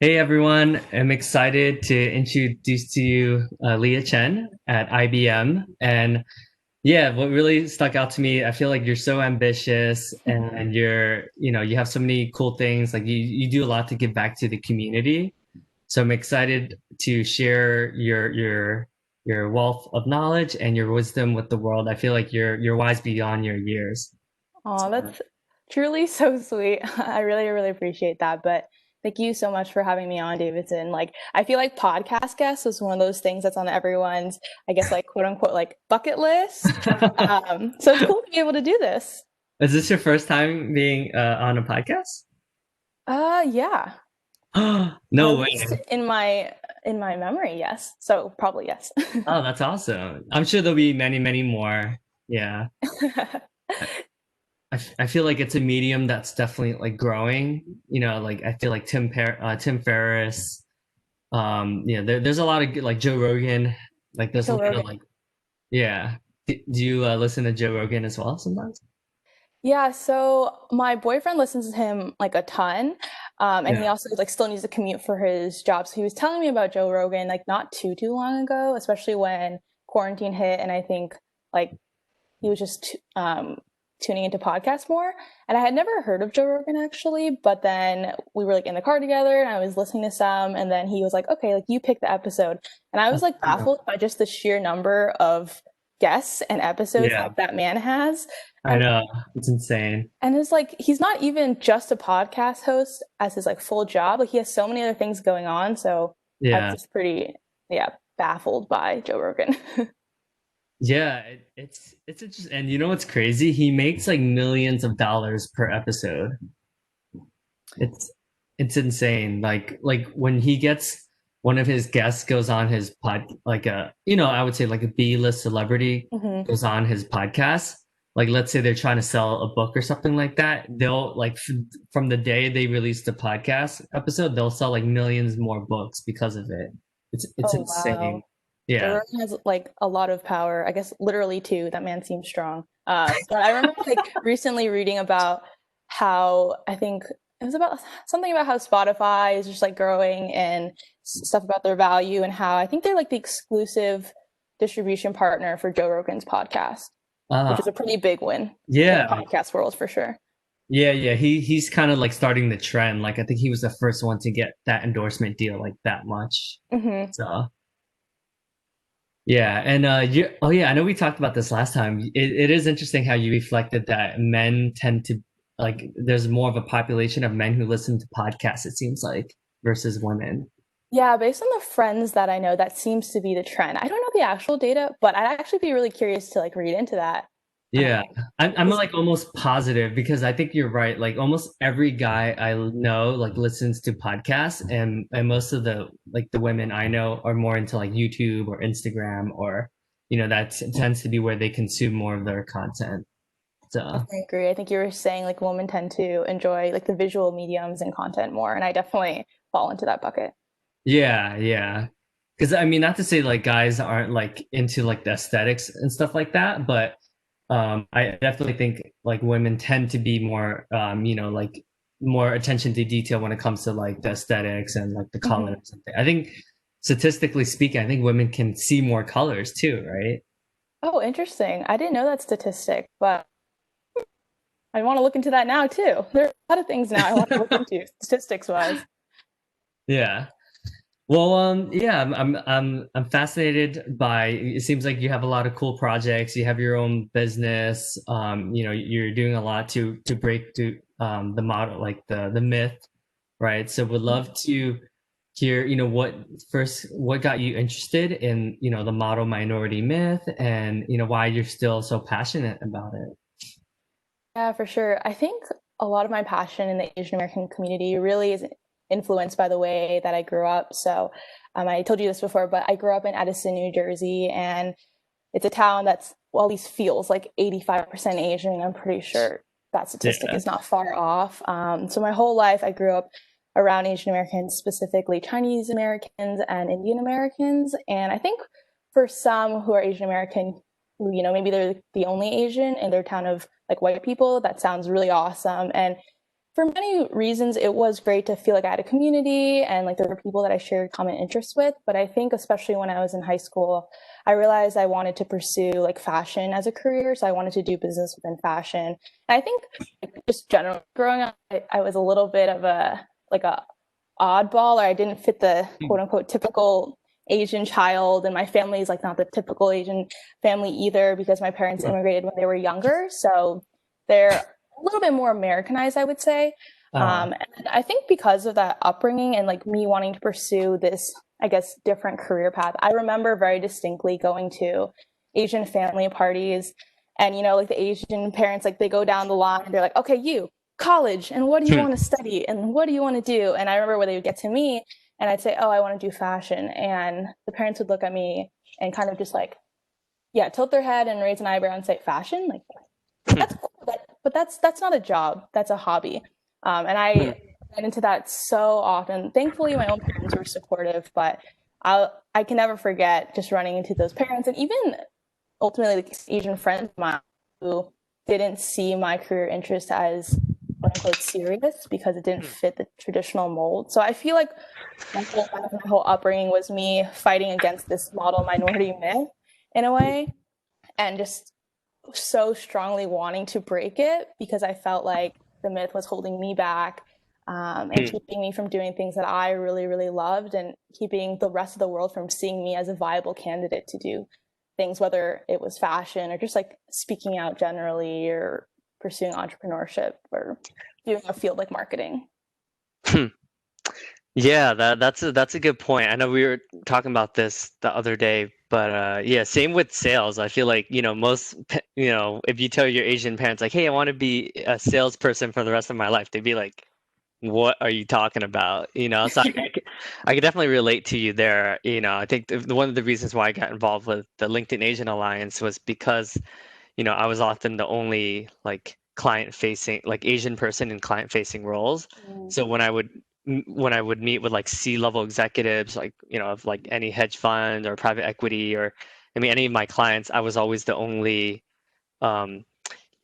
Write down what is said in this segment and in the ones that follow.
Hey everyone, I'm excited to introduce to you Leah Chen at IBM. And yeah, what really stuck out to me, I feel like you're so ambitious and you have so many cool things. Like you do a lot to give back to the community. So I'm excited to share your wealth of knowledge and your wisdom with the world. I feel like you're wise beyond your years. Oh, that's truly so sweet. I really, really appreciate that. But thank you so much for having me on, Davidson. Like, I feel like podcast guest is one of those things that's on everyone's, I guess, like quote unquote, like bucket list. So it's cool to be able to do this. Is this your first time being on a podcast? Yeah, or No at least way. in my memory, yes. So probably yes. Oh, that's awesome. I'm sure there'll be many, many more. Yeah. I, I feel like it's a medium that's definitely like growing. Like I feel like Tim Ferriss, there's a lot of good, like Joe Rogan, like there's a Joe lot of Rogan. like, yeah. Do you listen to Joe Rogan as well sometimes? Yeah, so my boyfriend listens to him like a ton. And he Yeah. also like still needs to commute for his job. So he was telling me about Joe Rogan like not too long ago, especially when quarantine hit and I think like he was just tuning into podcasts more. And I had never heard of Joe Rogan actually, but then we were like in the car together and I was listening to some and then he was like, "Okay, like you pick the episode." And I was like baffled by just the sheer number of guests and episodes Yeah, that that man has. I And know. It's insane. and it's like he's not even just a podcast host as his like full job. Like he has so many other things going on. So I was Yeah. just pretty, yeah, baffled by Joe Rogan. Yeah, it's interesting. And you know what's crazy? He makes like millions of dollars per episode. It's it's insane. Like when he gets one of his guests goes on his pod, like I would say like a B-list celebrity Hmm. goes on his podcast. Like let's say they're trying to sell a book or something like that. They'll like from the day they release the podcast episode, they'll sell like millions more books because of it. It's Oh insane. wow. Joe Yeah. Rogan has like a lot of power. I guess literally too. That man seems strong. But I remember like recently reading about how I think it was about something about how Spotify is just like growing and stuff about their value and how I think they're like the exclusive distribution partner for Joe Rogan's podcast, which is Ah, a pretty big win in the yeah. podcast world for sure. Yeah. He's kind of like starting the trend. Like I think he was the first one to get that endorsement deal like that much. Hmm. So yeah, and oh yeah, I know we talked about this last time. It is interesting how you reflected that men tend to like there's more of a population of men who listen to podcasts, it seems like, versus women. Yeah, based on the friends that I know, that seems to be the trend. I don't know the actual data, but I'd actually be really curious to like read into that. Yeah, Um, I'm is like almost positive because I think you're right. Like almost every guy I know like listens to podcasts, and most of the women I know are more into like YouTube or Instagram or that tends to be where they consume more of their content. So. I agree. I think you were saying like women tend to enjoy like the visual mediums and content more, and I definitely fall into that bucket. Yeah. Because I mean, not to say like guys aren't like into like the aesthetics and stuff like that, but I definitely think like women tend to be more, like more attention to detail when it comes to like the aesthetics and like the Hmm. colors. I think statistically speaking, I think women can see more colors too, right? Oh, interesting. I didn't know that statistic, but I want to look into that now too. There are a lot of things now I want to look into statistics wise. Yeah. Well, yeah, I'm fascinated by. It seems like you have a lot of cool projects. You have your own business. You're doing a lot to break to the model, like the myth, right? So, would love to hear, what got you interested in, the model minority myth, and why you're still so passionate about it. Yeah, for sure. I think a lot of my passion in the Asian American community really is influenced by the way that I grew up. So, I told you this before, but I grew up in Edison, New Jersey, and it's a town that's, well, at least feels like 85% Asian. I'm pretty sure that statistic Yeah. is not far off. So my whole life, I grew up around Asian Americans, specifically Chinese Americans and Indian Americans. And I think for some who are Asian American, maybe they're the only Asian in their town of like white people, that sounds really awesome. And for many reasons, it was great to feel like I had a community and like there were people that I shared common interests with. But I think, especially when I was in high school, I realized I wanted to pursue like fashion as a career. So I wanted to do business within fashion. And I think just generally growing up, I was a little bit of a oddball, or I didn't fit the quote unquote typical Asian child. And my family is like not the typical Asian family either because my parents immigrated when they were younger. So they're a little bit more Americanized, I would say. Uh, And I think because of that upbringing and like me wanting to pursue this, I guess, different career path, I remember very distinctly going to Asian family parties. And, like the Asian parents, like they go down the line, they're like, okay, you, college, and what do you want to study? And what do you want to do? And I remember when they would get to me and I'd say, oh, I want to do fashion. And the parents would look at me and kind of just like, yeah, tilt their head and raise an eyebrow and say, fashion? Like, that's cool, but that's not a job. That's a hobby. And I get into that so often. Thankfully, my own parents were supportive, but I can never forget just running into those parents and even ultimately like Asian friends of mine who didn't see my career interest as quote unquote serious because it didn't fit the traditional mold. So I feel like my whole upbringing was me fighting against this model minority myth in a way, and just so strongly wanting to break it because I felt like the myth was holding me back, and keeping me from doing things that I really, really loved and keeping the rest of the world from seeing me as a viable candidate to do things, whether it was fashion or just like speaking out generally or pursuing entrepreneurship or doing a field like marketing. Yeah, that's a good point. I know we were talking about this the other day, but yeah, same with sales. I feel like, if you tell your Asian parents like, "Hey, I want to be a salesperson for the rest of my life," they'd be like, "What are you talking about?" So I could definitely relate to you there. I think one of the reasons why I got involved with the LinkedIn Asian Alliance was because, I was often the only like client facing, like Asian person in client facing roles. Mm. So when I would meet with like C-level executives, like, of like any hedge fund or private equity, or I mean any of my clients, I was always the only um,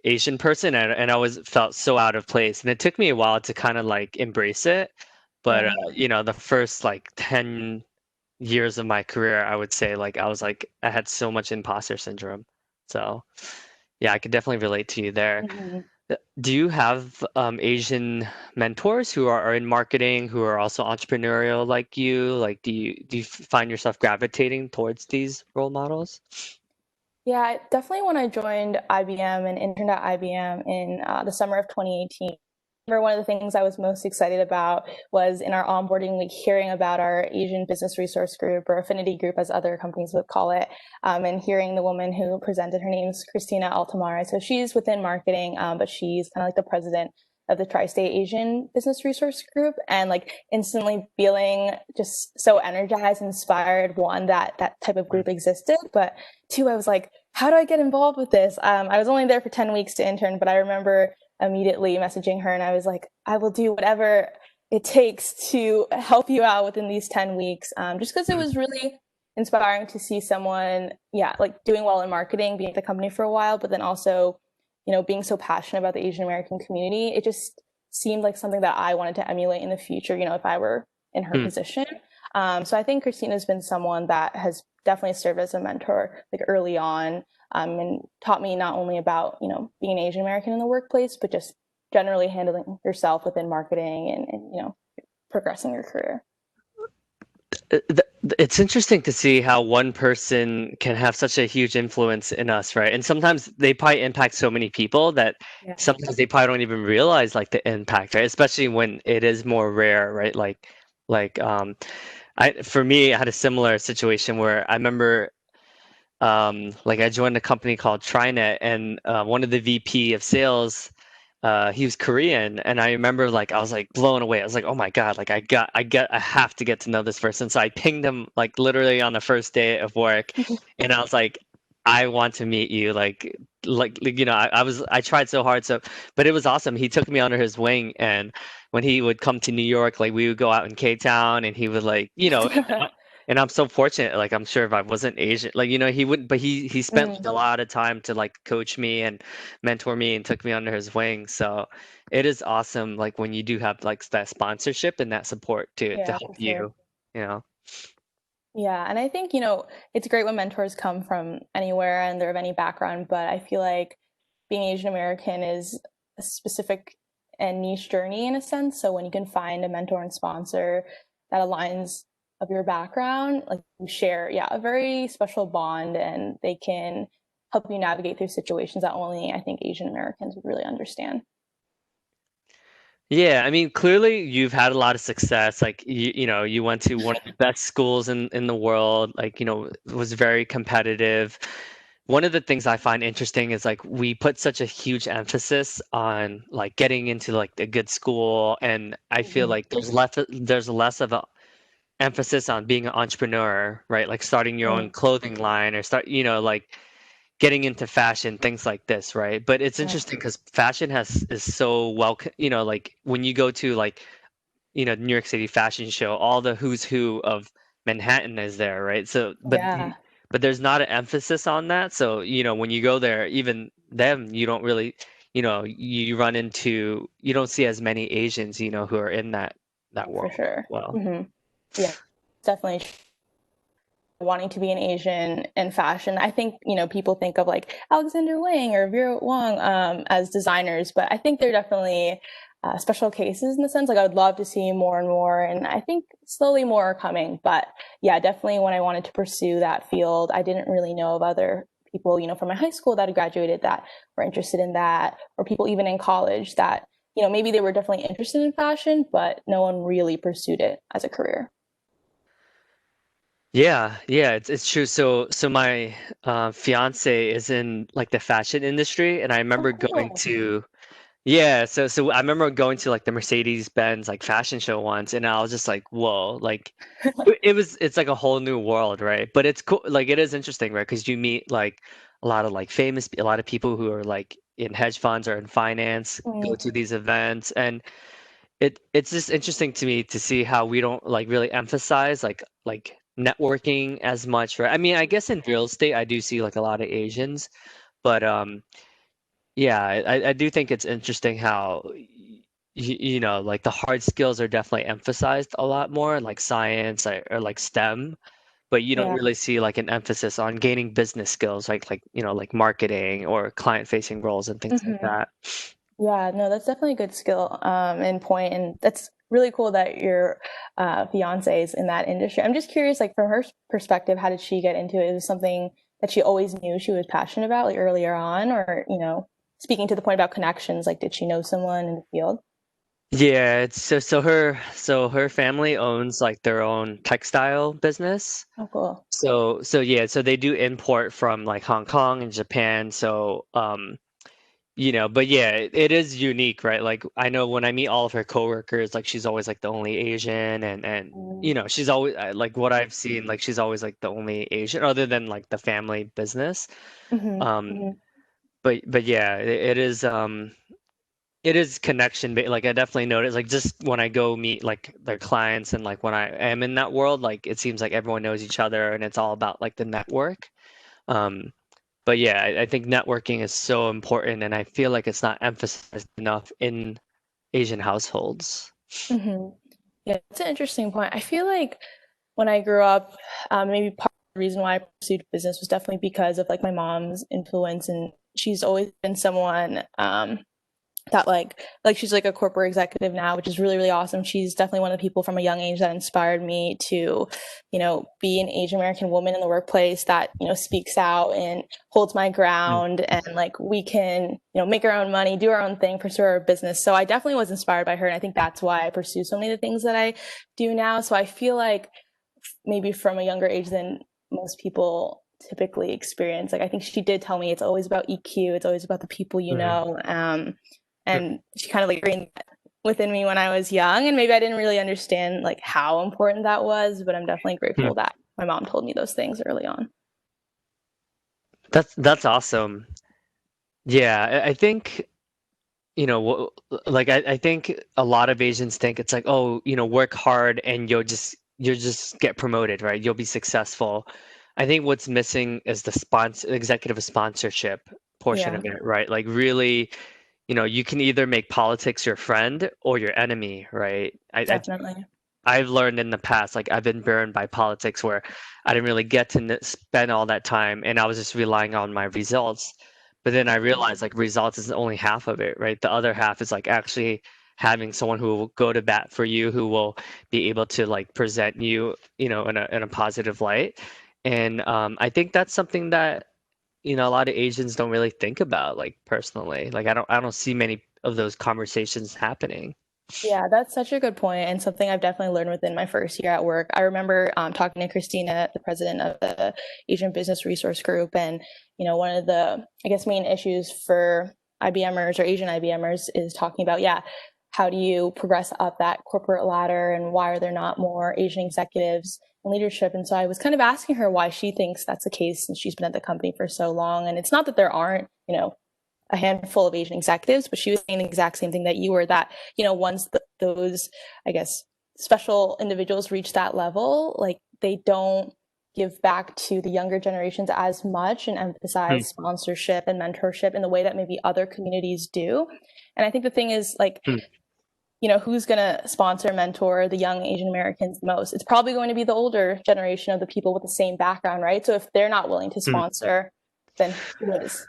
Asian person, and I always felt so out of place. And it took me a while to kind of like embrace it. But Yeah. the first like 10 years of my career, I would say like I had so much imposter syndrome. So yeah, I could definitely relate to you there. Mhm. Do you have Asian mentors who are in marketing, who are also entrepreneurial like you? Like, do you find yourself gravitating towards these role models? Yeah, definitely when I joined IBM and interned at IBM in the summer of 2018. Remember one of the things I was most excited about was in our onboarding week hearing about our Asian Business Resource Group, or affinity group as other companies would call it, and hearing the woman who presented. Her name's Christina Altamare. So she's within marketing, but she's kind of like the president of the Tri-State Asian Business Resource Group, and like instantly feeling just so energized, inspired. One, that type of group existed, but two, I was like, how do I get involved with this? I was only there for 10 weeks to intern, but I remember immediately messaging her and I was like, I will do whatever it takes to help you out within these 10 weeks. Just because it was really inspiring to see someone, yeah, like doing well in marketing, being at the company for a while, but then also, being so passionate about the Asian American community. It just seemed like something that I wanted to emulate in the future, if I were in her Hmm. position. So I think Christina's been someone that has definitely served as a mentor like early on, and taught me not only about, being an Asian American in the workplace, but just generally handling yourself within marketing and progressing your career. It's interesting to see how one person can have such a huge influence in us, right? And sometimes they probably impact so many people that Yeah. sometimes they probably don't even realize like the impact, right? Especially when it is more rare, right? Like for me, I had a similar situation where I remember like I joined a company called Trinet, and one of the VP of sales, he was Korean, and I remember like I was like blown away. I was like, oh my God, like I have to get to know this person. So I pinged him like literally on the first day of work, and I was like, I want to meet you. I tried so hard. So, but it was awesome. He took me under his wing, and when he would come to New York, like we would go out in K Town, and he would like, and I'm so fortunate. Like I'm sure if I wasn't Asian, like he wouldn't, but he spent like, a lot of time to like coach me and mentor me and took me under his wing. So it is awesome, like when you do have like that sponsorship and that support to Yeah, help for sure. you, you know. Yeah, and I think, it's great when mentors come from anywhere and they're of any background, but I feel like being Asian American is a specific and niche journey in a sense. So when you can find a mentor and sponsor that aligns of your background, like you share, yeah, a very special bond and they can help you navigate through situations that only I think Asian Americans would really understand. Yeah, I mean, clearly you've had a lot of success. Like you went to one of the best schools in the world. Like, it was very competitive. One of the things I find interesting is like we put such a huge emphasis on like getting into like a good school, and I feel Mhm. like there's less of a emphasis on being an entrepreneur, right? Like starting your own Mm, clothing line or like getting into fashion, things like this, right? But it's yeah, interesting because fashion is so well, like when you go to like, New York City fashion show, all the who's who of Manhattan is there, right? So, yeah, but there's not an emphasis on that. So, when you go there, even them, you don't really, you run into, you don't see as many Asians, who are in that for world as sure. well. Hmm. Yeah, definitely wanting to be an Asian in fashion. I think, people think of like Alexander Wang or Vera Wang as designers, but I think they're definitely special cases in the sense. Like I would love to see more and more, and I think slowly more are coming. But yeah, definitely when I wanted to pursue that field, I didn't really know of other people, from my high school that had graduated that were interested in that, or people even in college that, maybe they were definitely interested in fashion, but no one really pursued it as a career. Yeah, yeah, it's true. So my fiance is in like the fashion industry, and I Oh, remember going cool. to yeah. So I remember going to like the Mercedes-Benz like fashion show once, and I was just like, whoa, like it's like a whole new world, right? But it's cool, like it is interesting, right? Because you meet like a lot of people who are like in hedge funds or in finance go Mm, to these events, and it's just interesting to me to see how we don't like really emphasize like networking as much, right? I mean, I guess in real estate I do see like a lot of Asians, but yeah, I do think it's interesting how like the hard skills are definitely emphasized a lot more, like science or like STEM, but you don't yeah. really see like an emphasis on gaining business skills like marketing or client-facing roles and things like Hmm. that. Yeah, no, that's definitely a good skill and point, and that's really cool that your fiance is in that industry. I'm just curious, like from her perspective, how did she get into it? Is it something that she always knew she was passionate about, like earlier on, or speaking to the point about connections, like did she know someone in the field? Yeah, it's so her family owns like their own textile business. Oh, cool. So yeah, so they do import from like Hong Kong and Japan. So but yeah, it is unique, right? Like I know when I meet all of her coworkers, like she's always like the only Asian, and she's always like what I've seen, like she's always like the only Asian other than like the family business. Mm-hmm. Um, Hmm. but yeah, it is connection like I definitely notice like just when I go meet like their clients and like when I am in that world, like it seems like everyone knows each other and it's all about like the network. um but yeah, I think networking is so important, and I feel like it's not emphasized enough in Asian households. Hmm. Yeah, it's an interesting point. I feel like when I grew up, maybe part of the reason why I pursued business was definitely because of like my mom's influence, and she's always been someone that like she's like a corporate executive now, which is really really awesome. She's definitely one of the people from a young age that inspired me to, be an Asian American woman in the workplace that speaks out and holds my Mm. ground, and like we can make our own money, do our own thing, pursue our business. So I definitely was inspired by her, and I think that's why I pursue so many of the things that I do now. So I feel like maybe from a younger age than most people typically experience. Like I think she did tell me it's always about EQ, it's always about the people you Mhm. know. And she kind of like ingrained that within me when I was young, and maybe I didn't really understand like how important that was, but I'm definitely Hmm. grateful that my mom told me those things early on. That's awesome. Yeah, I think like I think a lot of Asians think it's like, oh, work hard and you'll just you'll just get promoted, right? You'll be successful. I think what's missing is the executive sponsorship portion Yeah, of it, right? Like really, you can either make politics your friend or your enemy, right? definitely. I've learned in the past, like I've been burned by politics where I didn't really get to spend all that time and I was just relying on my results. But then I realized like results is only half of it, right? The other half is like actually having someone who will go to bat for you, who will be able to like present you, in a positive light. And I think that's something that, a lot of Asians don't really think about, like personally. Like I don't see many of those conversations happening. Yeah, that's such a good point, and something I've definitely learned within my first year at work. I remember talking to Christina, the president of the Asian Business Resource Group, and one of the, I guess, main issues for IBMers or Asian IBMers is talking about, yeah, how do you progress up that corporate ladder, and why are there not more Asian executives in leadership? And so I was kind of asking her why she thinks that's the case since she's been at the company for so long. And it's not that there aren't, a handful of Asian executives, but she was saying the exact same thing that you were, that, once those, I guess, special individuals reach that level, like they don't give back to the younger generations as much and Hmm. emphasize sponsorship and mentorship in the way that maybe other communities do. And I think the thing is, like, Hmm. who's going to sponsor, mentor the young Asian Americans the most? It's probably going to be the older generation of the people with the same background, right? So if they're not willing to Hmm. sponsor, then who is?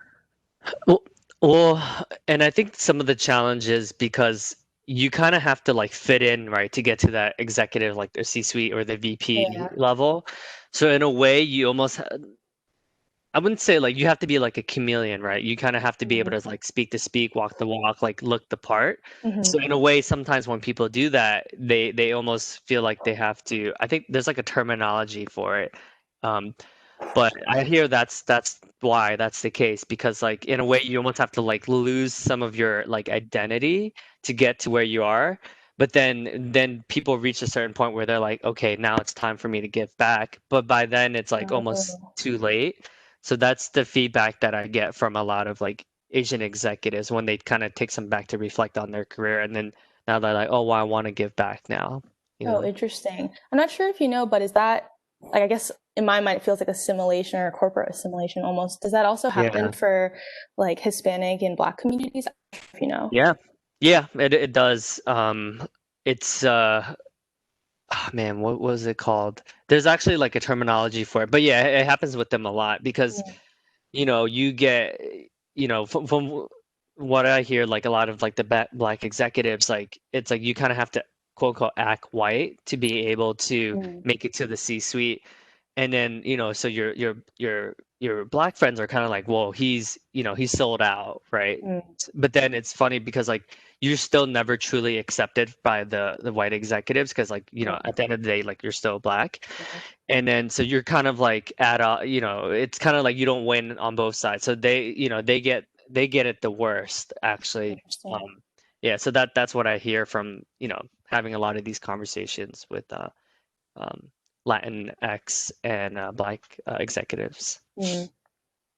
Well, and I think some of the challenges because you kind of have to like fit in, right, to get to that executive, like the C-suite or the VP Yeah. level. So in a way, you almost, I wouldn't say like you have to be like a chameleon, right? You kind of have to be able to like speak the speak, walk the walk, like look the part. So Mm-hmm. in a way, sometimes when people do that, they almost feel like they have to. I think there's like a terminology for it. Um, but I hear that's why that's the case because like in a way you almost have to like lose some of your like identity to get to where you are. But then people reach a certain point where they're like, okay, now it's time for me to give back. But by then it's like almost Oh. too late. So that's the feedback that I get from a lot of like Asian executives when they kind of take some back to reflect on their career and then now they're like, oh, well, I want to give back now, you Oh, know? interesting. I'm not sure if you know, but is that, like, I guess in my mind, it feels like assimilation or a corporate assimilation almost. Does that also Yeah. happen for like Hispanic and Black communities? If you know. Yeah. Yeah, it does. It's oh man, what was it called? There's actually like a terminology for it, but yeah, it happens with them a lot because Mm. you get from what I hear, like a lot of like the black executives, like it's like you kind of have to quote unquote act white to be able to Mm. make it to the C-suite. And then, so your black friends are kind of like, well, he's sold out, right? Mm. But then it's funny because like you're still never truly accepted by the white executives because like, Yeah. at the end of the day, like you're still black. Yeah. And then so you're kind of like it's kind of like you don't win on both sides. So they get it the worst actually. Interesting. Um, yeah, so that's what I hear from, having a lot of these conversations with um, Latinx and Black executives. Mm.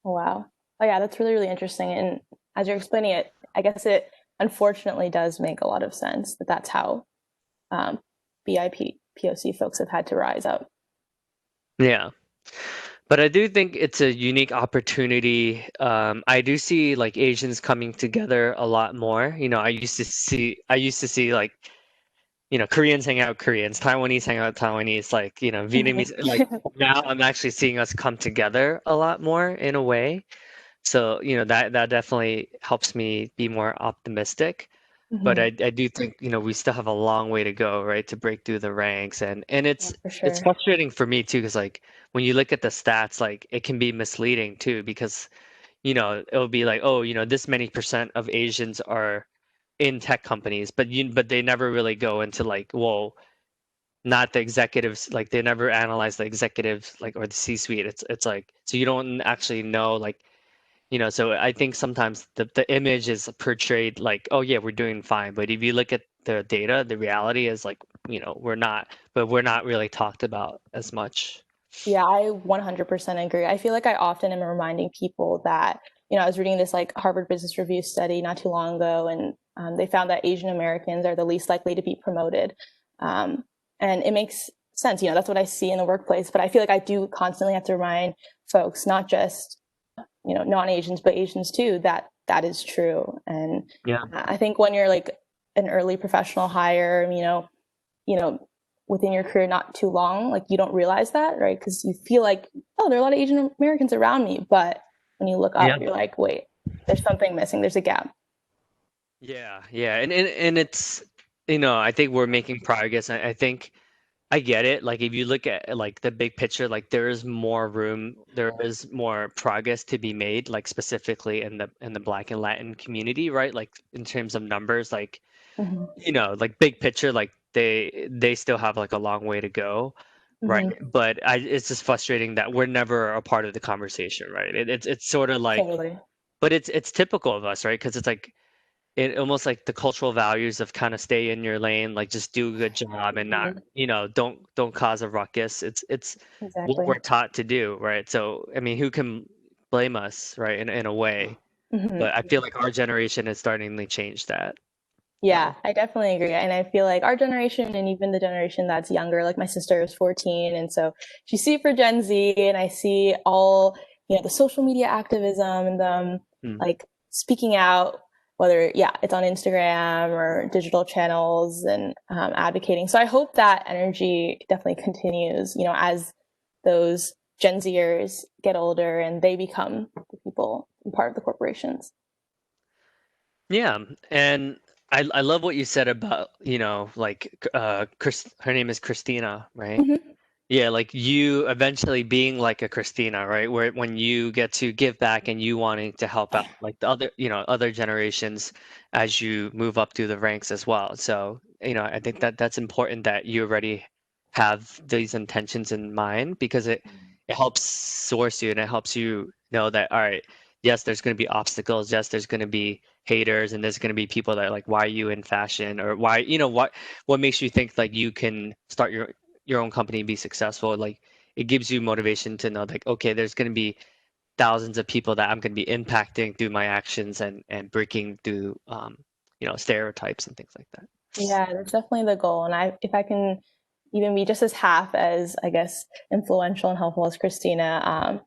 Wow. Oh yeah, that's really, really interesting. And as you're explaining it, I guess it unfortunately does make a lot of sense that that's how um, BIP POC folks have had to rise up. Yeah, but I do think it's a unique opportunity. I do see like Asians coming together a lot more. I used to see like Koreans hang out with Koreans, Taiwanese hang out with Taiwanese, like Vietnamese. Like now, I'm actually seeing us come together a lot more in a way. So, that definitely helps me be more optimistic. But Hmm. I do think, we still have a long way to go, right, to break through the ranks. And Yeah, for it's sure. frustrating for me too, because like when you look at the stats, like it can be misleading too, because, it'll be like, oh, this many percent of Asians are in tech companies, but they never really go into like, well, not the executives, like they never analyze the executives like or the C-suite. It's like so you don't actually know like so I think sometimes the image is portrayed like, oh yeah, we're doing fine. But if you look at the data, the reality is like, we're not really talked about as much. Yeah, I 100% agree. I feel like I often am reminding people that, I was reading this like Harvard Business Review study not too long ago, and they found that Asian Americans are the least likely to be promoted. And it makes sense. That's what I see in the workplace. But I feel like I do constantly have to remind folks, not just non-Asians, but Asians too, that that is true. And Yeah. I think when you're like an early professional hire, you know, within your career not too long, like you don't realize that, right? Because you feel like, oh, there are a lot of Asian Americans around me, but when you look Yeah. up, you're like, wait, there's something missing. There's a gap. Yeah. And it's, I think we're making progress. I think I get it. Like if you look at like the big picture, like there is more room, there is more progress to be made, like specifically in the Black and Latin community, right? Like in terms of numbers, like Mm-hmm. like big picture, like they still have like a long way to go, right? Mm-hmm. But it's just frustrating that we're never a part of the conversation, right? It's sort of like, Totally. but it's typical of us, right? Because it's like it almost like the cultural values of kind of stay in your lane, like just do a good job and not, Mm-hmm. don't cause a ruckus. It's what Exactly. we're taught to do, right? So I mean, who can blame us, right? In a way, Mm-hmm. but I feel like our generation is starting to change that. Yeah, So I definitely agree. And I feel like our generation and even the generation that's younger, like my sister is 14. And so she's super Gen Z, and I see all, the social media activism and them hmm. like speaking out, whether, yeah, it's on Instagram or digital channels and advocating. So I hope that energy definitely continues, as those Gen Zers get older and they become the people part of the corporations. Yeah, and I love what you said about, like her name is Christina, right? Mm-hmm. Yeah, like you eventually being like a Christina, right? Where when you get to give back and you wanting to help out like the other, other generations as you move up through the ranks as well. So, I think that that's important that you already have these intentions in mind because it helps source you and it helps you know that, all right, yes, there's going to be obstacles. Yes, there's going to be haters and there's going to be people that are like, why are you in fashion or why, what makes you think like you can start your own company and be successful, like it gives you motivation to know like, okay, there's going to be thousands of people that I'm going to be impacting through my actions and breaking through stereotypes and things like that. Yeah, that's definitely the goal. And if I can even be just as half as, I guess, influential and helpful as Christina,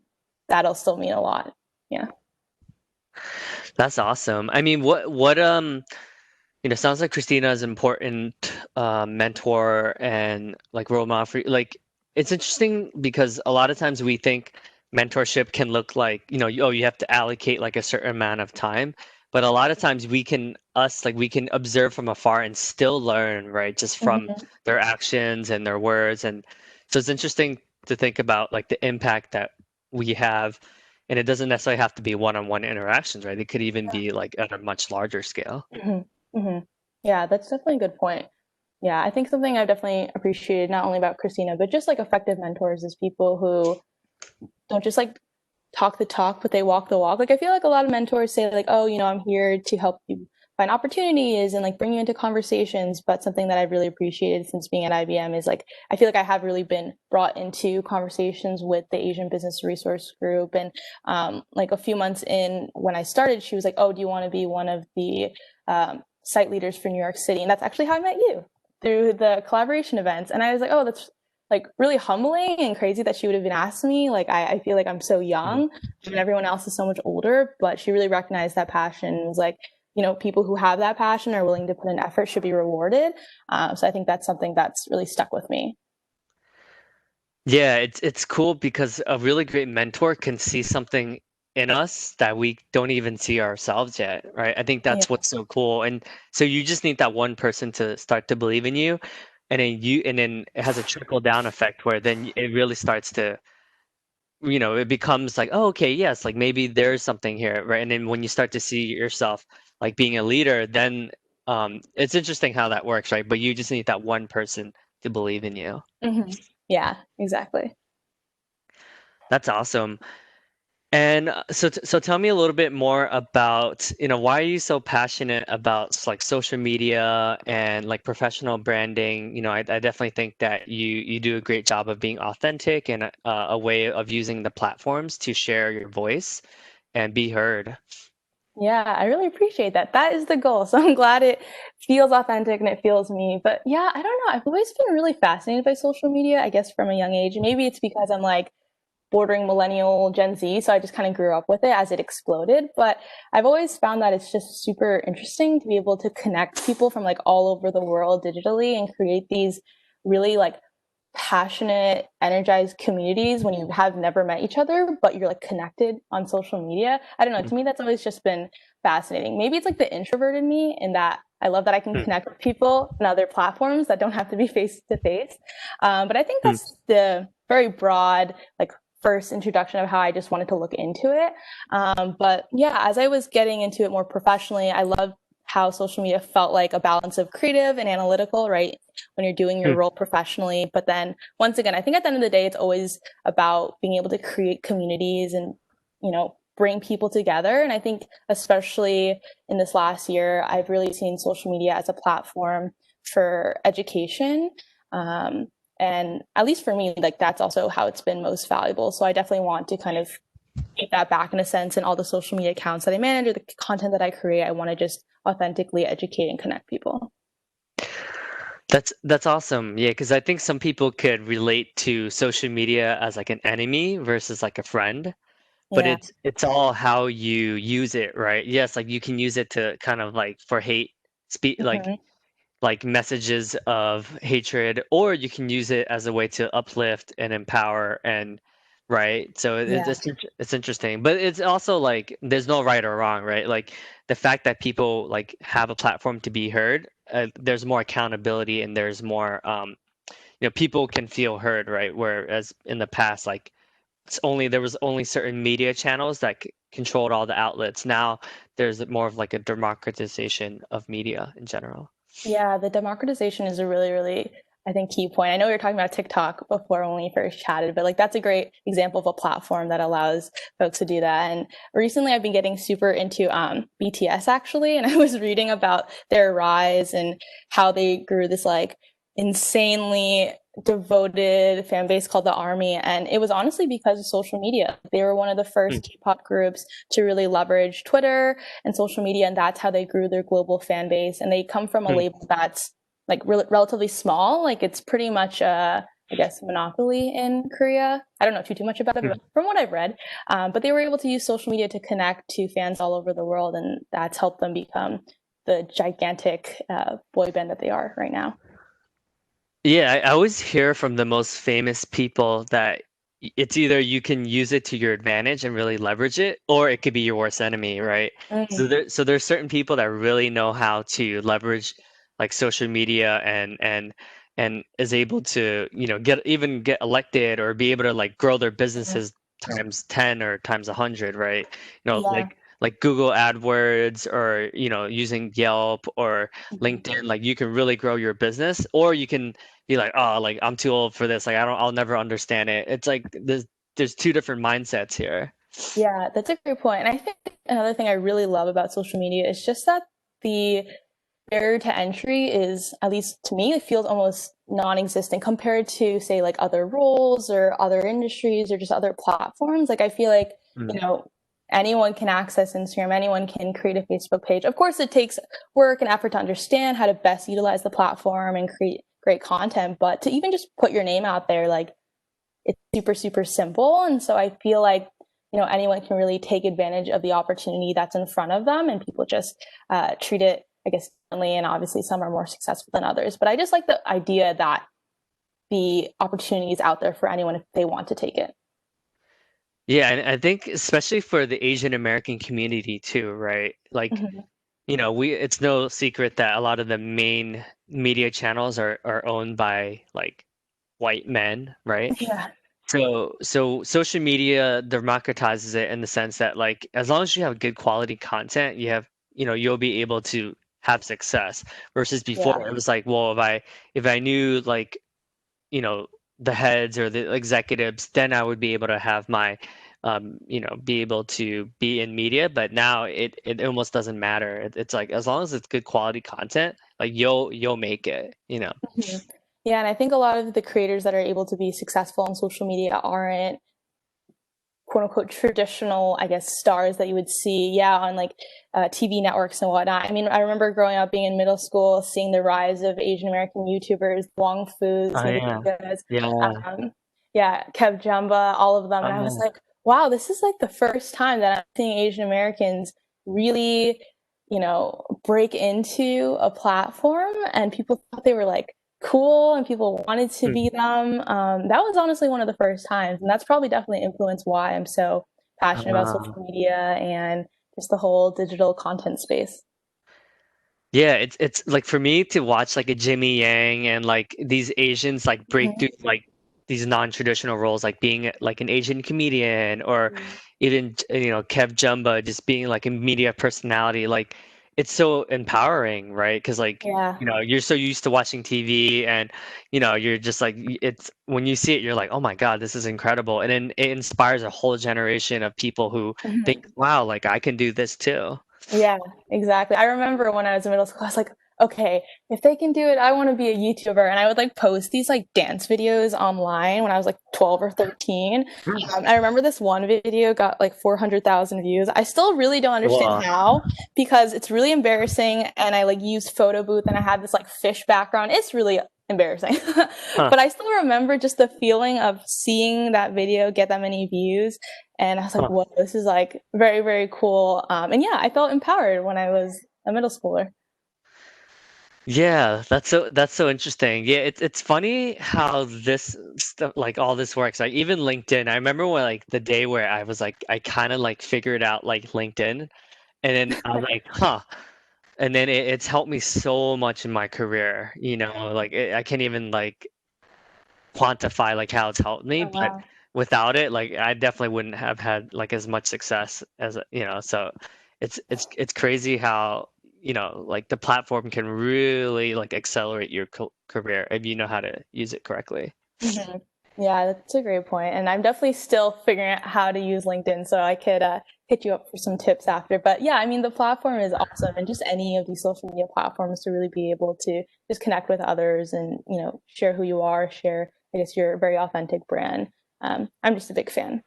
that'll still mean a lot. Yeah. That's awesome. I mean, sounds like Christina is an important mentor and like role model for you. Like, it's interesting because a lot of times we think mentorship can look like, oh, you have to allocate like a certain amount of time. But a lot of times we can observe from afar and still learn, right? Just from Hmm. their actions and their words. And so it's interesting to think about like the impact that we have. And it doesn't necessarily have to be one-on-one interactions, right? It could even be like at a much larger scale. Hmm. Hmm. Yeah, that's definitely a good point. Yeah, I think something I've definitely appreciated not only about Christina, but just like effective mentors is people who don't just like talk the talk, but they walk the walk. Like I feel like a lot of mentors say like, oh, I'm here to help you find opportunities and like bring you into conversations. But something that I've really appreciated since being at IBM is like I feel like I have really been brought into conversations with the Asian Business Resource Group. And like a few months in when I started, she was like, oh, do you want to be one of the site leaders for New York City? And that's actually how I met you, through the collaboration events. And I was like, oh, that's like really humbling and crazy that she would have been asking me. Like I feel like I'm so young and everyone else is so much older, but she really recognized that passion and was like, people who have that passion are willing to put in effort should be rewarded. So I think that's something that's really stuck with me. Yeah, it's cool because a really great mentor can see something in us that we don't even see ourselves yet, right? I think Yeah. that's what's so cool. And so you just need that one person to start to believe in you, and then it has a trickle down effect where then it really starts to, it becomes like, oh, okay, yes, like maybe there's something here, right? And then when you start to see yourself like being a leader, then it's interesting how that works, right? But you just need that one person to believe in you. Hmm. Yeah, exactly. That's awesome. And so tell me a little bit more about, why are you so passionate about like social media and like professional branding? I definitely think that you do a great job of being authentic and a way of using the platforms to share your voice and be heard. Yeah, I really appreciate that. That is the goal. So I'm glad it feels authentic and it feels me. But yeah, I don't know. I've always been really fascinated by social media, I guess from a young age. Maybe it's because I'm like bordering millennial Gen Z, so I just kind of grew up with it as it exploded. But I've always found that it's just super interesting to be able to connect people from like all over the world digitally and create these really like passionate, energized communities when you have never met each other, but you're like connected on social media. I don't know. To me, that's always just been fascinating. Maybe it's like the introvert in me in that I love that I can connect with people on other platforms that don't have to be face to face. But I think that's the very broad, like, first introduction of how I just wanted to look into it. But yeah, as I was getting into it more professionally, I loved how social media felt like a balance of creative and analytical, right? When you're doing your role professionally. But then once again, I think at the end of the day, it's always about being able to create communities and, bring people together. And I think especially in this last year, I've really seen social media as a platform for education. And at least for me, like that's also how it's been most valuable. So I definitely want to kind of take that back in a sense, and all the social media accounts that I manage or the content that I create, I want to just authentically educate and connect people. That's awesome. Yeah, because I think some people could relate to social media as like an enemy versus like a friend, but Yeah. it's all how you use it, right? Yes, like you can use it to kind of like for hate speak Hmm. like messages of hatred, or you can use it as a way to uplift and empower and right. So Yeah. it's interesting, but it's also like there's no right or wrong, right? Like the fact that people like have a platform to be heard, there's more accountability and there's more people can feel heard, right? Whereas in the past, like there was only certain media channels that controlled all the outlets. Now there's more of like a democratization of media in general. Yeah, the democratization is a really, really, I think, key point. I know we were talking about TikTok before when we first chatted, but like that's a great example of a platform that allows folks to do that. And recently I've been getting super into BTS actually, and I was reading about their rise and how they grew this like insanely devoted fan base called the Army. And it was honestly because of social media. They were one of the Hmm. first K-pop groups to really leverage Twitter and social media, and that's how they grew their global fan base. And they come from a Hmm. label that's like relatively small. Like it's pretty much I guess monopoly in Korea. I don't know too much about it, Hmm. but from what I've read, but they were able to use social media to connect to fans all over the world, and that's helped them become the gigantic boy band that they are right now. Yeah, I always hear from the most famous people that it's either you can use it to your advantage and really leverage it, or it could be your worst enemy, right? Mm, So there's certain people that really know how to leverage like social media and is able to, get elected or be able to like grow their mm, businesses times 10 or times 100, right? yeah. Like Google AdWords or, using Yelp or Mhm. LinkedIn, like you can really grow your business, or you can be like, oh, like I'm too old for this. Like I'll never understand it. It's like there's two different mindsets here. Yeah, that's a great point. And I think another thing I really love about social media is just that the barrier to entry is, at least to me, it feels almost non-existent compared to, say, like other roles or other industries or just other platforms. Like I feel like, Mm. you know, anyone can access Instagram, anyone can create a Facebook page. Of course, it takes work and effort to understand how to best utilize the platform and create great content, but to even just put your name out there, like it's super, super simple. And so I feel like, anyone can really take advantage of the opportunity that's in front of them, and people just treat it, I guess, differently. And obviously, some are more successful than others. But I just like the idea that the opportunity is out there for anyone if they want to take it. Yeah, and I think especially for the Asian American community too, right? Like, Mm-hmm. we it's no secret that a lot of the main media channels are owned by like white men, right? Yeah. So social media democratizes it in the sense that like as long as you have good quality content, you'll be able to have success. Versus Yeah. before it was like, well, if I knew like, you know, the heads or the executives, then I would be able to have my be able to be in media. But now it almost doesn't matter. It's like as long as it's good quality content, like you'll make it. Mhm. Yeah. And I think a lot of the creators that are able to be successful on social media aren't quote unquote traditional, I guess, stars that you would see, on like TV networks and whatnot. I mean, I remember growing up being in middle school, seeing the rise of Asian American YouTubers, Wong Fu's, Oh yeah, yeah, Kev Jumba, all of them. oh And I was yeah. like, wow, this is like the first time that I'm seeing Asian Americans really, break into a platform, and people thought they were like cool and people wanted to Hmm. be them. That was honestly one of the first times. And that's probably definitely influenced why I'm so passionate about Uh, social media and just the whole digital content space. Yeah, it's like for me to watch like a Jimmy Yang and like these Asians like break through Mhm. like these non-traditional roles, like being like an Asian comedian, or even Kev Jumba just being like a media personality. Like it's so empowering, right? Because like Yeah. you're so used to watching TV, and you're just like it's when you see it, you're like, oh my God, this is incredible, and then it inspires a whole generation of people who think, Mhm. wow, like I can do this too. Yeah, exactly. I remember when I was in middle school, I was like, okay, if they can do it, I want to be a YouTuber. And I would like post these like dance videos online when I was like 12 or 13. I remember this one video got like 400,000 views. I still really don't understand Wow. how, because it's really embarrassing. And I like used photo booth and I had this like fish background. It's really embarrassing. Huh. But I still remember just the feeling of seeing that video get that many views. And I was like, Huh. whoa, this is like very, very cool. And yeah, I felt empowered when I was a middle schooler. Yeah, that's so interesting. Yeah, it's funny how this stuff like all this works. Like even LinkedIn, I remember when like the day where I was like I kind of like figured out like LinkedIn, and then I was like, huh. And then it's helped me so much in my career, like I can't even like quantify like how it's helped me, Oh, but wow. without it, like I definitely wouldn't have had like as much success as so it's crazy how like the platform can really like accelerate your career if you know how to use it correctly. Hmm. Yeah, that's a great point. And I'm definitely still figuring out how to use LinkedIn, so I could hit you up for some tips after. But yeah, I mean, the platform is awesome, and just any of these social media platforms to really be able to just connect with others and, share who you are, share, I guess, your very authentic brand. I'm just a big fan.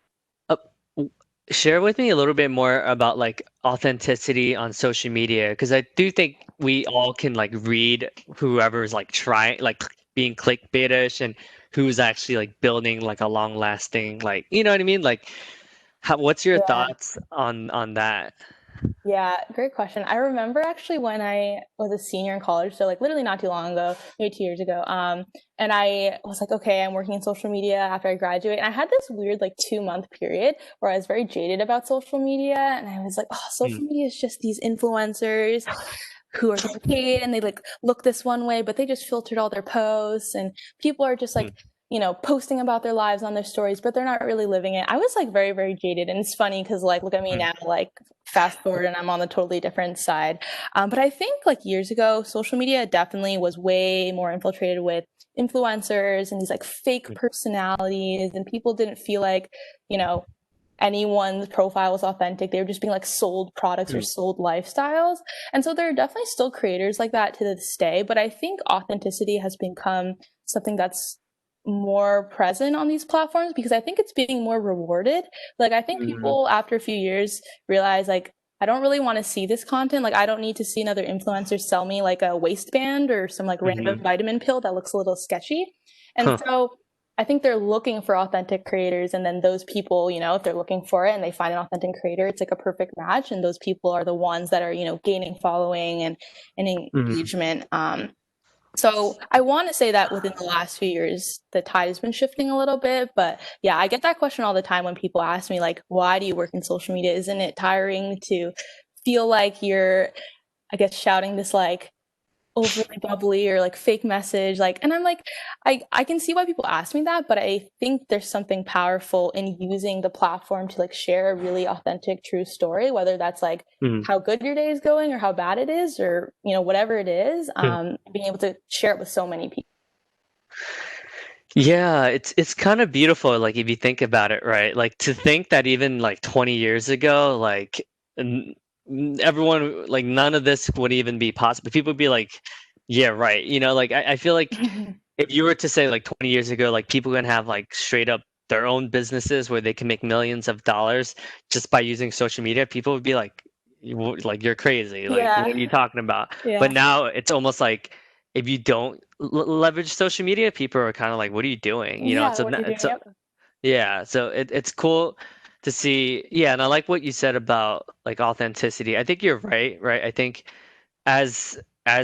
Uh, w- Share with me a little bit more about like authenticity on social media, because I do think we all can like read whoever's like trying like being clickbaitish and who's actually like building like a long lasting like what I mean, like what's your Yeah. thoughts on that? Yeah, great question. I remember actually when I was a senior in college, so like literally not too long ago, maybe 2 years ago. And I was like, okay, I'm working in social media after I graduate. And I had this weird like 2 month period where I was very jaded about social media. And I was like, oh, Mm, social media is just these influencers who are getting paid and they like look this one way, but they just filtered all their posts, and people are just like, mm, posting about their lives on their stories, but they're not really living it. I was like very, very jaded. And it's funny because like, look at me mm, now, like fast forward and I'm on the totally different side. But I think like years ago, social media definitely was way more infiltrated with influencers and these like fake mm, personalities, and people didn't feel like, you know, anyone's profile was authentic. They were just being like sold products or mm, sold lifestyles. And so there are definitely still creators like that to this day. But I think authenticity has become something that's more present on these platforms because I think it's being more rewarded. Like I think mm, people after a few years realize like I don't really want to see this content. Like I don't need to see another influencer sell me like a waistband or some like random mhm. vitamin pill that looks a little sketchy. And Huh. so I think they're looking for authentic creators, and then those people, if they're looking for it and they find an authentic creator, it's like a perfect match. And those people are the ones that are, gaining following and Mhm. engagement. So I want to say that within the last few years, the tide has been shifting a little bit. But yeah, I get that question all the time when people ask me, like, why do you work in social media? Isn't it tiring to feel like you're, I guess, shouting this like overly bubbly or like fake message, like, and I'm like, I can see why people ask me that, but I think there's something powerful in using the platform to like share a really authentic true story, whether that's like Mhm. how good your day is going or how bad it is, or whatever it is, being able to share it with so many people. Yeah, it's kind of beautiful, like if you think about it, right? Like to think that even like 20 years ago, like n everyone, like none of this would even be possible. People would be like, yeah, right. Like I feel like if you were to say like 20 years ago, like people gonna have like straight up their own businesses where they can make millions of dollars just by using social media, people would be like, like you're crazy. Like, what are Yeah. you talking about? But Yeah. now it's almost like if you don't leverage social media, people are kind of like, what are you doing? You know, Yeah. so What are you doing? Yep. yeah, so it's cool to see. Yeah, and I like what you said about like authenticity. I think you're right, right? I think as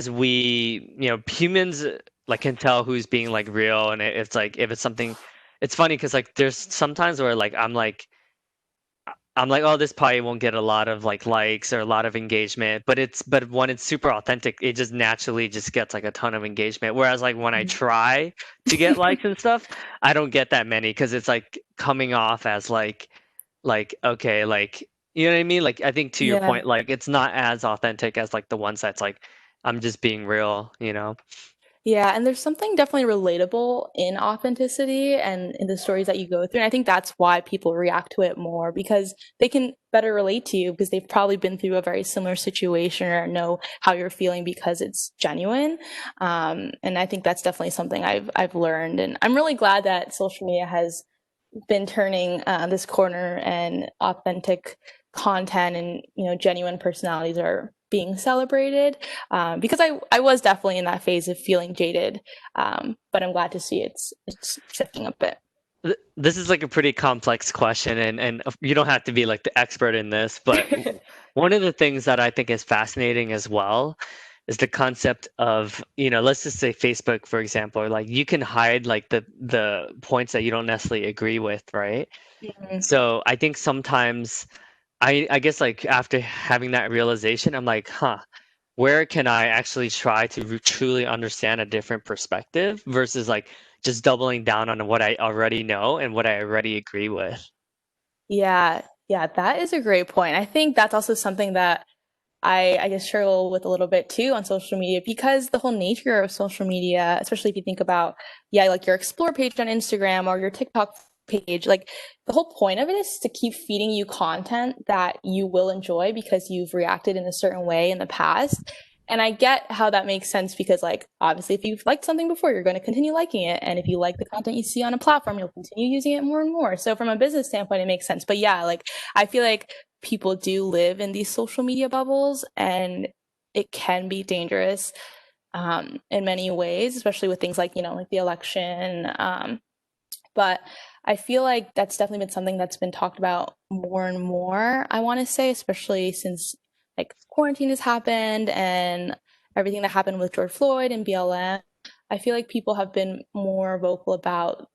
we, humans like can tell who's being like real, and it's like if it's something, it's funny because like there's sometimes where like I'm like, oh, this probably won't get a lot of like likes or a lot of engagement, but when it's super authentic, it just naturally just gets like a ton of engagement. Whereas like when I try to get likes and stuff, I don't get that many because it's like coming off as like okay, like you know what I mean? Like I think to your Yeah. point, like it's not as authentic as like the ones that's like I'm just being real, you know? Yeah, and there's something definitely relatable in authenticity and in the stories that you go through. And I think that's why people react to it more because they can better relate to you because they've probably been through a very similar situation or know how you're feeling because it's genuine. And I think that's definitely something I've learned. And I'm really glad that social media has been turning this corner and authentic content and genuine personalities are being celebrated because I was definitely in that phase of feeling jaded but I'm glad to see it's shifting a bit. This is like a pretty complex question, and you don't have to be like the expert in this, but one of the things that I think is fascinating as well is the concept of, let's just say Facebook, for example, like you can hide like the points that you don't necessarily agree with, right? Mhm. So I think sometimes I guess like after having that realization, I'm like, huh, where can I actually try to truly understand a different perspective versus like just doubling down on what I already know and what I already agree with. Yeah, yeah, that is a great point. I think that's also something that I guess struggle with a little bit too on social media because the whole nature of social media, especially if you think about, yeah, like your explore page on Instagram or your TikTok page, like the whole point of it is to keep feeding you content that you will enjoy because you've reacted in a certain way in the past. And I get how that makes sense because, like, obviously, if you've liked something before, you're going to continue liking it. And if you like the content you see on a platform, you'll continue using it more and more. So, from a business standpoint, it makes sense. But yeah, like, I feel like people do live in these social media bubbles and it can be dangerous in many ways, especially with things like, like the election. But I feel like that's definitely been something that's been talked about more and more, I want to say, especially since like quarantine has happened and everything that happened with George Floyd and BLM. I feel like people have been more vocal about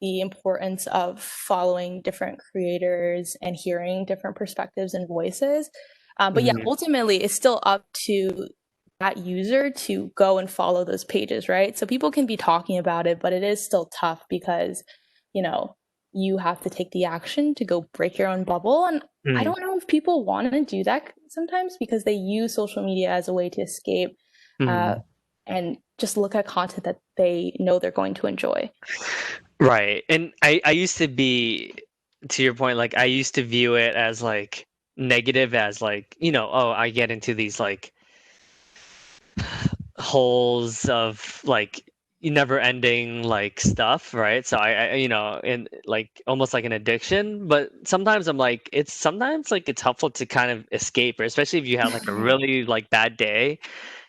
the importance of following different creators and hearing different perspectives and voices. But yeah, Mhm. ultimately, it's still up to that user to go and follow those pages, right? So people can be talking about it, but it is still tough because, you know, you have to take the action to go break your own bubble. And I Mhm. don't know if people want to do that sometimes because they use social media as a way to escape uh, Mhm. and just look at content that they know they're going to enjoy. Right. And I used to be, to your point, like I used to view it as like negative as like, oh, I get into these like holes of like never ending like stuff, right? So I in like almost like an addiction, but sometimes I'm like it's sometimes like it's helpful to kind of escape, or especially if you have like a really like bad day,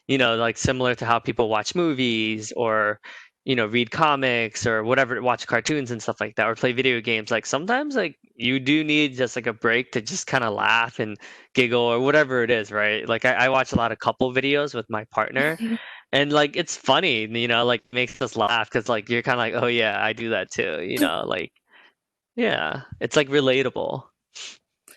like similar to how people watch movies or read comics or whatever, watch cartoons and stuff like that, or play video games. Like sometimes like you do need just like a break to just kind of laugh and giggle or whatever it is, right? Like I watch a lot of couple videos with my partner, and like it's funny, like makes us laugh because like you're kind of like, oh yeah, I do that too, like yeah, it's like relatable.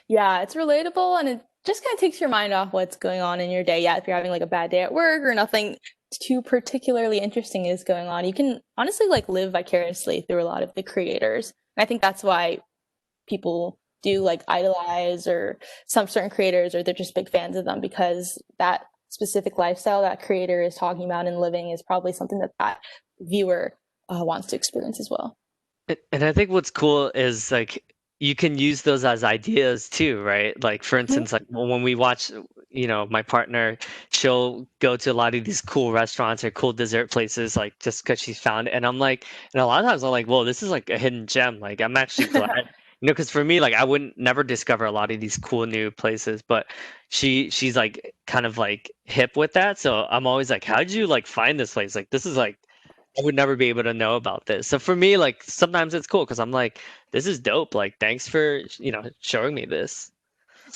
Yeah, it's relatable and it just kind of takes your mind off what's going on in your day. Yeah, if you're having like a bad day at work or nothing too particularly interesting is going on, you can honestly like live vicariously through a lot of the creators. And I think that's why people do like idolize or some certain creators or they're just big fans of them because that specific lifestyle that creator is talking about and living is probably something that that viewer wants to experience as well. And I think what's cool is like you can use those as ideas too, right? Like for instance, like when we watch, my partner, she'll go to a lot of these cool restaurants or cool dessert places, like just because she's found it. And I'm like, and a lot of times I'm like, whoa, this is like a hidden gem. Like I'm actually glad, because for me, like I wouldn't never discover a lot of these cool new places, but she's like kind of like hip with that. So I'm always like, how did you like find this place? Like this is like I would never be able to know about this. So for me, like sometimes it's cool because I'm like, this is dope. Like, thanks for, showing me this.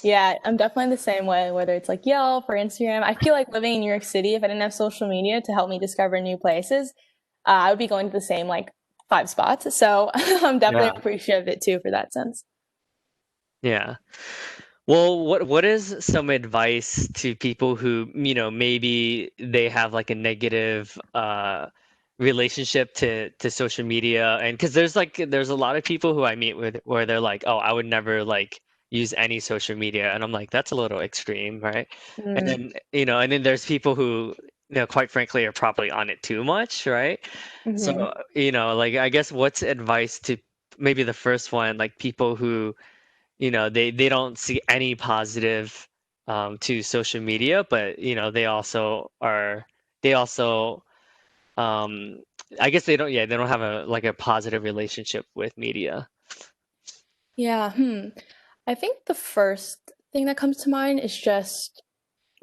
Yeah, I'm definitely the same way, whether it's like Yelp or Instagram. I feel like living in New York City, if I didn't have social media to help me discover new places, I would be going to the same like 5 spots. So I'm definitely Yeah. appreciative of it too for that sense. Yeah. Well, what is some advice to people who, maybe they have like a negative relationship to social media? And because there's a lot of people who I meet with where they're like, "Oh, I would never like use any social media." And I'm like, "That's a little extreme, right?" And Mm. then, and then there's people who, quite frankly are probably on it too much, right? Hmm. So, like I guess what's advice to maybe the first one, like people who they don't see any positive to social media, but they also um, I guess they don't have a positive relationship with media. Yeah. I think the first thing that comes to mind is just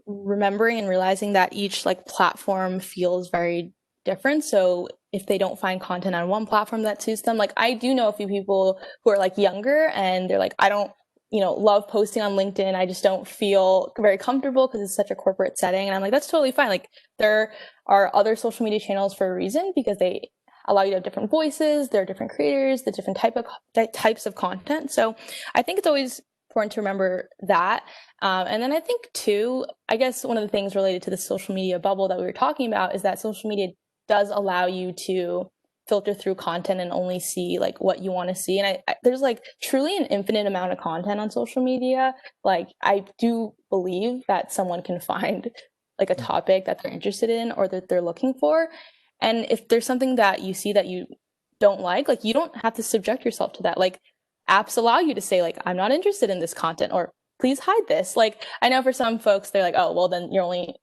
remembering and realizing that each like platform feels very different. So if they don't find content on one platform that suits them, like I do know a few people who are like younger and they're like, I don't, love posting on LinkedIn. I just don't feel very comfortable because it's such a corporate setting. And I'm like, that's totally fine. Like there are other social media channels for a reason because they allow you to have different voices. There are different creators, the different types of content. So I think it's always important to remember that. And then I think too, I guess one of the things related to the social media bubble that we were talking about is that social media does allow you to filter through content and only see like what you want to see. And there's like truly an infinite amount of content on social media. Like I do believe that someone can find like a topic that they're interested in or that they're looking for. And if there's something that you see that you don't like you don't have to subject yourself to that. Like apps allow you to say like, I'm not interested in this content or please hide this. Like I know for some folks, they're like, oh, well then you're only,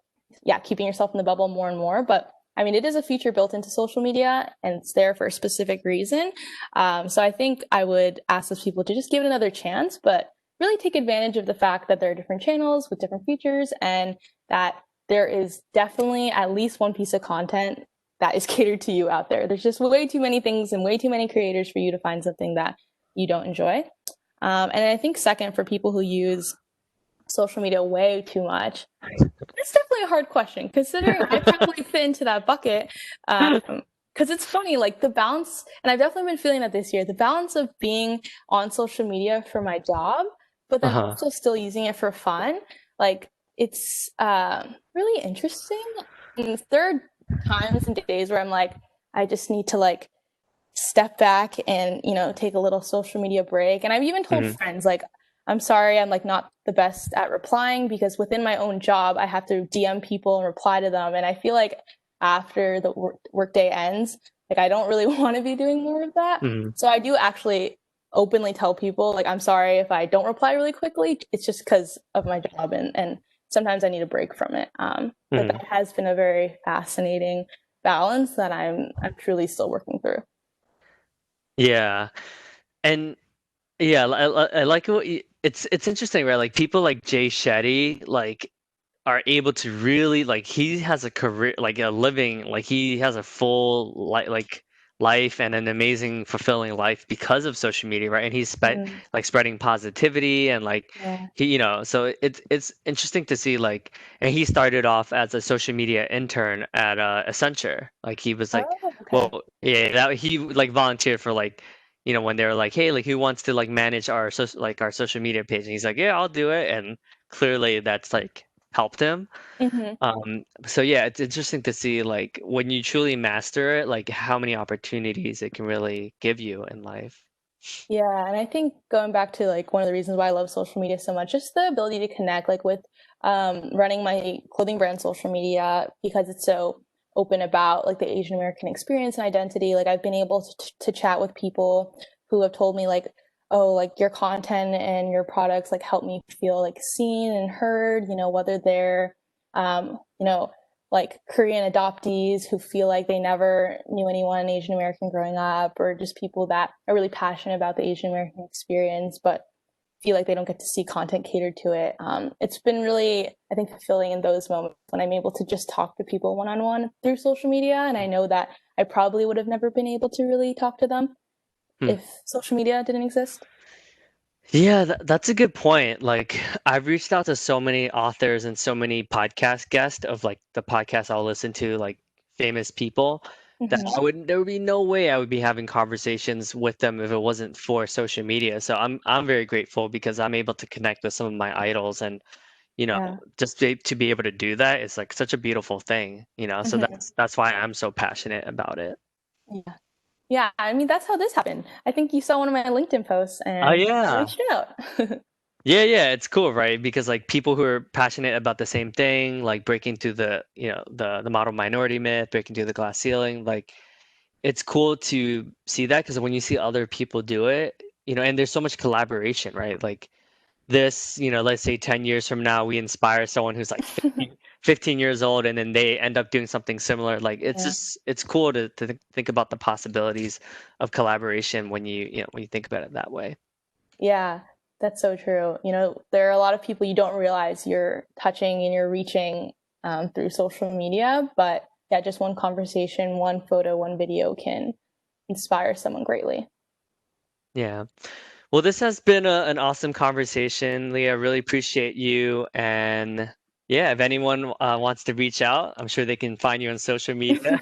keeping yourself in the bubble more and more. But I mean, it is a feature built into social media and it's there for a specific reason. So I think I would ask those people to just give it another chance, but really take advantage of the fact that there are different channels with different features and that there is definitely at least one piece of content that is catered to you out there. There's just way too many things and way too many creators for you to find something that you don't enjoy. And I think second, for people who use social media way too much, it's definitely a hard question considering I probably fit into that bucket. Because it's funny, like the balance, and I've definitely been feeling that this year, the balance of being on social media for my job, but then Uh-huh. also still using it for fun. Like it's really interesting. And there are times and days where I'm like, I just need to like step back and take a little social media break. And I've even told Hmm. friends like, I'm sorry, I'm like not the best at replying because within my own job I have to DM people and reply to them, and I feel like after the workday ends, like I don't really want to be doing more of that. Hmm. So I do actually openly tell people like, I'm sorry if I don't reply really quickly, it's just because of my job, and sometimes I need a break from it. But Hmm. that has been a very fascinating balance that I'm truly still working through. Yeah. And yeah, I like it's interesting, right? Like people like Jay Shetty, like are able to really like he has a career like a living like he has a full life and an amazing fulfilling life because of social media, right? And he's Mm, like spreading positivity and like yeah. he so it's interesting to see like and he started off as a social media intern at Accenture. Like he was like, Oh, okay. well, yeah, that he like volunteered for like when they were like, hey, like who wants to like manage our social media page, and he's like, yeah, I'll do it. And clearly that's like helped him. Hmm. So yeah, it's interesting to see like when you truly master it, like how many opportunities it can really give you in life. Yeah, and I think going back to like one of the reasons why I love social media so much, just the ability to connect, like with running my clothing brand social media because it's so open about like the Asian American experience and identity. Like I've been able to chat with people who have told me like, oh, like your content and your products like help me feel like seen and heard, whether they're, like Korean adoptees who feel like they never knew anyone Asian American growing up, or just people that are really passionate about the Asian American experience, but feel like they don't get to see content catered to it. It's been really, I think, fulfilling in those moments when I'm able to just talk to people one on one through social media. And I know that I probably would have never been able to really talk to them Hmm. if social media didn't exist. Yeah, that's a good point. Like, I've reached out to so many authors and so many podcast guests of like the podcasts I'll listen to, like famous people, that Mm-hmm. there would be no way I would be having conversations with them if it wasn't for social media. So I'm very grateful because I'm able to connect with some of my idols, and Yeah. just to be able to do that is like such a beautiful thing, So Mm-hmm. that's why I'm so passionate about it. Yeah. Yeah. I mean, that's how this happened. I think you saw one of my LinkedIn posts Oh and I yeah. reached out. Yeah, it's cool, right? Because like people who are passionate about the same thing, like breaking through the, the model minority myth, breaking through the glass ceiling, like it's cool to see that because when you see other people do it, and there's so much collaboration, right? Like this, let's say 10 years from now, we inspire someone who's like 15 years old and then they end up doing something similar. Like Yeah. it's cool to think about the possibilities of collaboration when when you think about it that way. Yeah, that's so true. There are a lot of people you don't realize you're touching and you're reaching through social media, but yeah, just one conversation, one photo, one video can inspire someone greatly. Yeah. Well, this has been an awesome conversation, Leah. Really appreciate you. And yeah, if anyone wants to reach out, I'm sure they can find you on social media.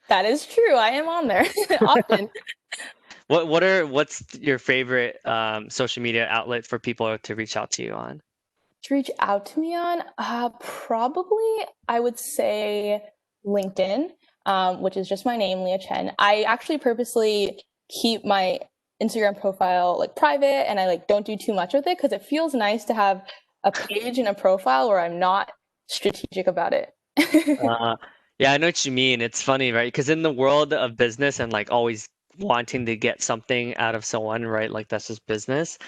That is true. I am on there often. What's your favorite social media outlet for people to reach out to you on? To reach out to me on, probably I would say LinkedIn, which is just my name, Leah Chen. I actually purposely keep my Instagram profile like private, and I like don't do too much with it because it feels nice to have a page and a profile where I'm not strategic about it. Uh, yeah, I know what you mean. It's funny, right? Because in the world of business and like always wanting to get something out of someone, right? Like that's just business.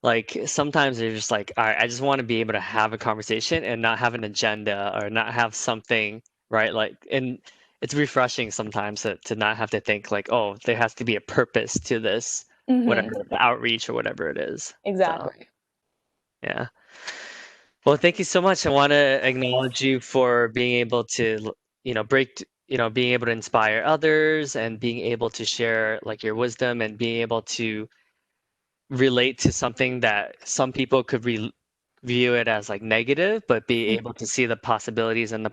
Like sometimes they're just like, all right, I just want to be able to have a conversation and not have an agenda or not have something, right? Like, and it's refreshing sometimes to not have to think like, oh, there has to be a purpose to this, Hmm. whatever the outreach or whatever it is. So, Exactly. yeah. Well, thank you so much. I want to acknowledge you for being able to, being able to inspire others and being able to share like your wisdom and being able to relate to something that some people could view it as like negative, but be able to see the possibilities and the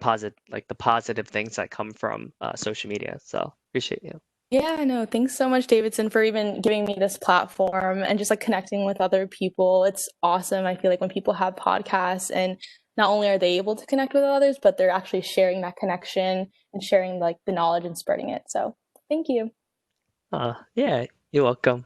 positive things that come from social media. So appreciate you. Yeah, no, thanks so much, Davidson, for even giving me this platform and just like connecting with other people. It's awesome. I feel like when people have podcasts and not only are they able to connect with others, but they're actually sharing that connection and sharing like the knowledge and spreading it. So thank you. Yeah, you're welcome.